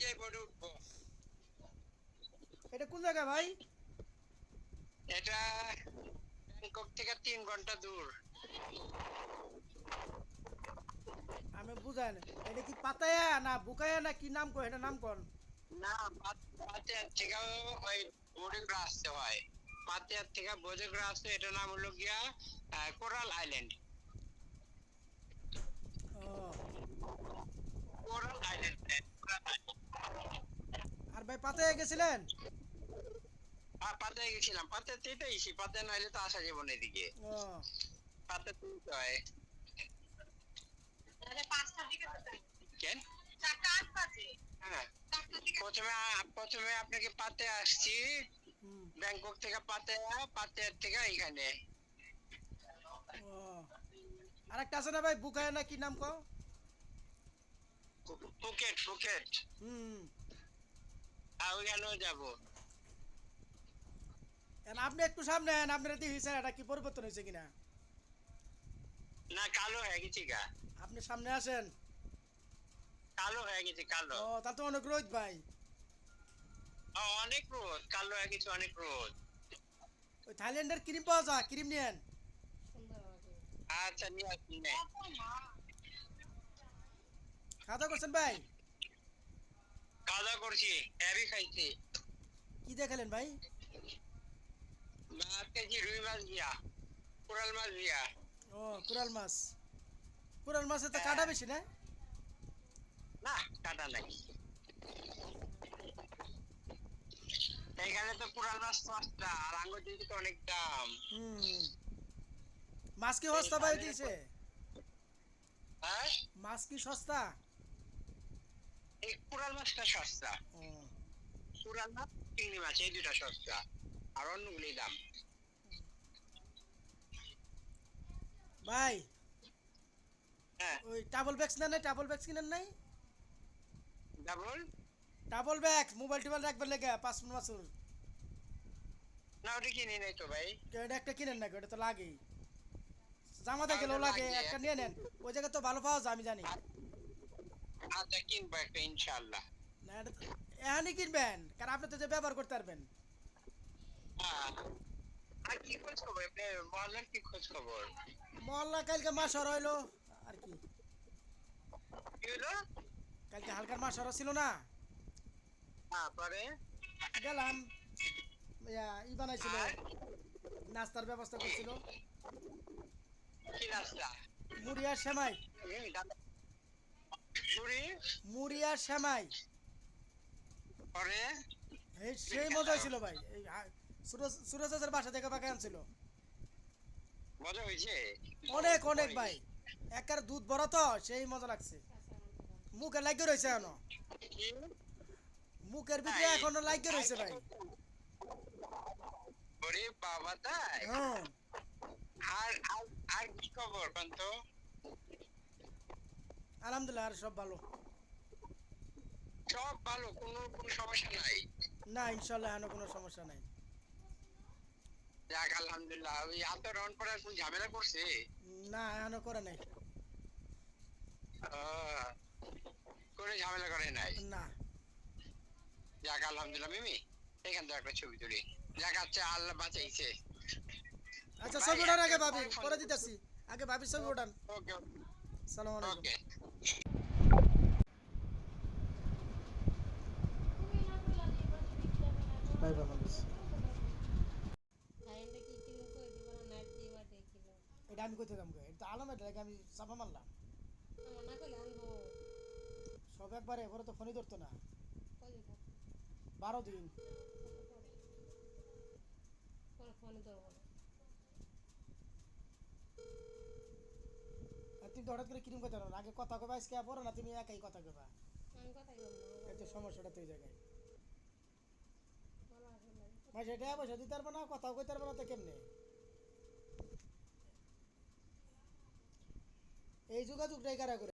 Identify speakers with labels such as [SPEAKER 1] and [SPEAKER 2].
[SPEAKER 1] যে বোর্ডে উঠবো।
[SPEAKER 2] এটা কোন জায়গা ভাই?
[SPEAKER 1] এটা ব্যাংকক থেকে 3 ঘন্টা দূর।
[SPEAKER 2] আমি বুঝাই না, এটা কি পাতায়া না বুকায়া না কি নাম কয়, এটা নাম কোন?
[SPEAKER 1] না, পাতিয়ার থেকে ওই বোর্ডে করে আসতে হয়। পাতিয়ার থেকে বোর্ডে করে আসতে, এটার নাম হলো গিয়া কোরাল আইল্যান্ড।
[SPEAKER 2] ও,
[SPEAKER 1] কোরাল আইল্যান্ড।
[SPEAKER 2] আর ভাই পাতায়া গেছিলেন?
[SPEAKER 1] পাতায় গেছিলাম, পাতাতেই তো এসি, পাতায় নাইলে তো আসা যাবো না এদিকে।
[SPEAKER 2] ও,
[SPEAKER 1] পাতাতেই তো হয়। কেন? হ্যাঁ, প্রথমে আপনাকে পাতে আসছি,
[SPEAKER 2] হুম,
[SPEAKER 1] ব্যাংকক থেকে পাতায়া, পাতায়ার থেকে এখানে।
[SPEAKER 2] ও, আরেকটা আছে না ভাই বুকায়া না কি নাম কও?
[SPEAKER 1] Phuket, Phuket.
[SPEAKER 2] হুম,
[SPEAKER 1] ওইখানেও যাবো।
[SPEAKER 2] এখন আপনি একটু সামনে আন, আপনার দেখেছেন এটা কি পরিবর্তন হয়েছে কিনা?
[SPEAKER 1] না, কালো হয়ে গেছি গা।
[SPEAKER 2] আপনি সামনে আসেন।
[SPEAKER 1] কালো হয়ে গেছি, কালো।
[SPEAKER 2] ও, তা তো অনেক রোদ ভাই।
[SPEAKER 1] অনেক রোদ, কালো হয়ে গেছে, অনেক রোদ।
[SPEAKER 2] ওই থাইল্যান্ডের ক্রিম পাওয়া যায়, ক্রিম নিয়েন।
[SPEAKER 1] আচ্ছা, নিয়ে আসুন নে।
[SPEAKER 2] খাওয়া দাওয়া করছেন ভাই?
[SPEAKER 1] খাওয়া দাওয়া করছি, হ্যাভি খাইছি।
[SPEAKER 2] কি দেখালেন ভাই?
[SPEAKER 1] 8 কেজি রুই মাছ দিয়া, কোরাল মাছ দিয়া।
[SPEAKER 2] ও, কুরাল মাছ। কুরাল মাছে তো কাটা
[SPEAKER 1] হ্যাঁ,
[SPEAKER 2] বেশি না?
[SPEAKER 1] না, কাটা নাই। এখানে তো কোরাল মাছ সস্তা, আর আঙ্গুর দিকে তো অনেক দাম।
[SPEAKER 2] হুম, মাছ কি
[SPEAKER 1] এই
[SPEAKER 2] সস্তা ভাই
[SPEAKER 1] খালের
[SPEAKER 2] দিয়েছে?
[SPEAKER 1] হ্যাঁ,
[SPEAKER 2] মাছ কি সস্তা?
[SPEAKER 1] এই কোরাল মাছটা সস্তা।
[SPEAKER 2] ও,
[SPEAKER 1] কোরাল মাছ, চিংড়ি মাছ, এই দুটা সস্তা, আর অন্যগুলি দাম।
[SPEAKER 2] ভাই
[SPEAKER 1] হ্যাঁ,
[SPEAKER 2] ওই ডাবল ব্যাগস নেন নাই? ডাবল ব্যাগস কিনেন নাই?
[SPEAKER 1] ডাবল।
[SPEAKER 2] ডাবল ব্যাগ মোবাইল টোবাইল রাখবার লেগে 5 বছর।
[SPEAKER 1] না, ওটা কিনি নাই তো ভাই।
[SPEAKER 2] এটা একটা কিনেন না, ওটা তো লাগেই। জামাতে
[SPEAKER 1] ওটা
[SPEAKER 2] গেলেও লাগে,
[SPEAKER 1] লাগে
[SPEAKER 2] একটা নিয়ে
[SPEAKER 1] একটা
[SPEAKER 2] নেন।
[SPEAKER 1] কিনবো।
[SPEAKER 2] ওই জায়গায় তো ভালো পাওয়া যায় আমি জানি।
[SPEAKER 1] আচ্ছা, কিনবো একটা ইনশাল্লাহ।
[SPEAKER 2] না এটা এখানই কিনবেন, কারণ আপনি তো যে ব্যবহার করতে পারবেন।
[SPEAKER 1] হ্যাঁ, আর কি খোঁজ খবর, আপনি বললেন কি খোঁজ খবর?
[SPEAKER 2] মহল্লা কালকে মাছ হরা হইলো আর কি।
[SPEAKER 1] কি হলো?
[SPEAKER 2] কালকে হালকার মাছ হরা ছিল না?
[SPEAKER 1] হ্যাঁ, পরে?
[SPEAKER 2] গেলাম, ই বানাইছিল,
[SPEAKER 1] আর
[SPEAKER 2] নাস্তার ব্যবস্থা করছিল।
[SPEAKER 1] কি নাস্তা?
[SPEAKER 2] মুড়ি আর সেমাই।
[SPEAKER 1] পুরি।
[SPEAKER 2] মুড়ি আর সেমাই।
[SPEAKER 1] পরে?
[SPEAKER 2] এই সেই মজা হয়েছিল ভাই। এই সুরজ সুরজের বাসা থেকে বাগান আনছিল।
[SPEAKER 1] মজা হয়েছে?
[SPEAKER 2] অনেক অনেক ভাই, একার দুধ ভরা তো, সেই মজা লাগছে। মুখে লাগিয়ে রয়েছে এখনো,
[SPEAKER 1] কি?
[SPEAKER 2] মুখের ভিতরে
[SPEAKER 1] তাই?
[SPEAKER 2] এখনো লাগিয়ে
[SPEAKER 1] তাই
[SPEAKER 2] রয়েছে
[SPEAKER 1] কি
[SPEAKER 2] ভাই।
[SPEAKER 1] করছো? ওরে বাবা, তাই?
[SPEAKER 2] হ্যাঁ,
[SPEAKER 1] আর আর আর কি খবর বন্ধু?
[SPEAKER 2] আলহামদুলিল্লাহ আর সব ভালো।
[SPEAKER 1] সব ভালো, কোনো সমস্যা নাই।
[SPEAKER 2] না ইনশাল্লাহ এখনো কোনো সমস্যা নাই।
[SPEAKER 1] যাক, আলহামদুলিল্লাহ। ওই এত রাউন্ড পড়ার কোন ঝামেলা করছে?
[SPEAKER 2] না এখনো করে নাই।
[SPEAKER 1] আহ, করে ঝামেলা করে নাই।
[SPEAKER 2] না।
[SPEAKER 1] যাক, আলহামদুলিল্লাহ। মিমি, এখান থেকে একটা ছবি তুলি। যাক, আচ্ছা, আল্লাহ বাঁচাইছে।
[SPEAKER 2] আচ্ছা
[SPEAKER 1] ভাই,
[SPEAKER 2] ছবি ওঠান,
[SPEAKER 1] একটা
[SPEAKER 2] আগে
[SPEAKER 1] পরে
[SPEAKER 2] ভাবির
[SPEAKER 1] ফোন
[SPEAKER 2] পরে
[SPEAKER 1] করছি।
[SPEAKER 2] দিতেছি। আগে ভাবির ছবি ওঠান।
[SPEAKER 1] ওকে,
[SPEAKER 2] সালাম আলাইকুম।
[SPEAKER 1] ওকে।
[SPEAKER 2] বাই বাই মানুষ। এটা আমি কোথায় কাম এটা আলাম, এটা আমি চাপা মারলাম সব একবারে, এবারে তো ফোনই ধরতো না। 12 দিন। আর তুমি তো হঠাৎ করে কিরম কথা না, আগে কথা কবা আজকে পড়ো না, তুমি একাই কথা কবা। এই তো সমস্যাটা তো এই জায়গায়। ভাই সেটা পয়সা দিতে পারবো না, কথাও কইতে পারবো না, তো কেমনে? এই যোগাযোগটাই কারা করে?